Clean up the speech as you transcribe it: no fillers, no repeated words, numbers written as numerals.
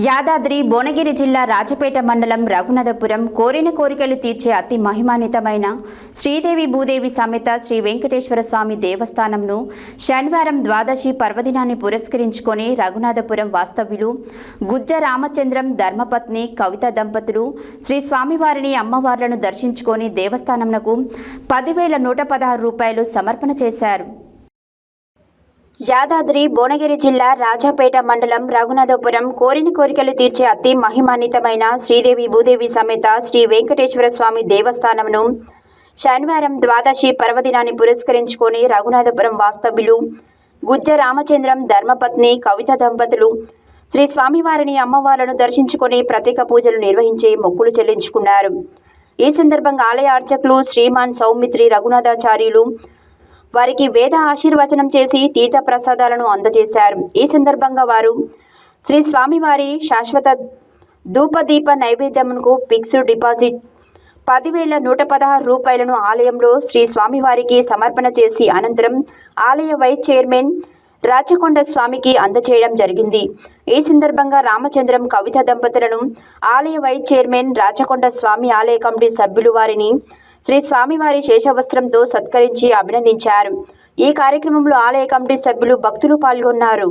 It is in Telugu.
యాదాద్రి భువనగిరి జిల్లా రాజపేట మండలం రఘునాథపురం కోరిన కోరికలు తీర్చే అతి మహిమాన్వితమైన శ్రీదేవి భూదేవి సమేత శ్రీ వెంకటేశ్వర స్వామి దేవస్థానంను శనివారం ద్వాదశి పర్వదినాన్ని పురస్కరించుకొని రఘునాథపురం వాస్తవ్యులు గుజ్జ రామచంద్రం ధర్మపత్ని కవిత దంపతులు శ్రీ స్వామివారిని అమ్మవార్లను దర్శించుకొని దేవస్థానంకు 10,116 రూపాయలు సమర్పణ చేశారు. యాదాద్రి భువనగిరి జిల్లా రాజాపేట మండలం రఘునాథపురం కోరిన కోరికలు తీర్చే అతి మహిమాన్వితమైన శ్రీదేవి భూదేవి సమేత శ్రీ వెంకటేశ్వర స్వామి దేవస్థానంను శనివారం ద్వాదశి పర్వదినాన్ని పురస్కరించుకొని రఘునాథపురం వాస్తవ్యులు గుజ్జ రామచంద్రం ధర్మపత్ని కవిత దంపతులు శ్రీ స్వామివారిని అమ్మవార్లను దర్శించుకొని ప్రత్యేక పూజలు నిర్వహించి మొక్కులు చెల్లించుకున్నారు. ఈ సందర్భంగా ఆలయ అర్చకులు శ్రీమాన్ సౌమిత్రి రఘునాథాచార్యులు వారికి వేద ఆశీర్వచనం చేసి తీర్థ ప్రసాదాలను అందజేశారు. ఈ సందర్భంగా వారు శ్రీ స్వామివారి శాశ్వత ధూపదీప నైవేద్యమునకు ఫిక్స్డ్ డిపాజిట్ 10,116 రూపాయలను ఆలయంలో శ్రీ స్వామివారికి సమర్పణ చేసి అనంతరం ఆలయ వైస్ చైర్మన్ రాచకొండ స్వామికి అందజేయడం జరిగింది. ఈ సందర్భంగా రామచంద్రం కవిత దంపతులను ఆలయ వైస్ చైర్మన్ రాచకొండ స్వామి ఆలయ కమిటీ సభ్యులు వారిని శ్రీ స్వామివారి శేషవస్త్రంతో సత్కరించి అభినందించారు. ఈ కార్యక్రమంలో ఆలయ కమిటీ సభ్యులు భక్తులు పాల్గొన్నారు.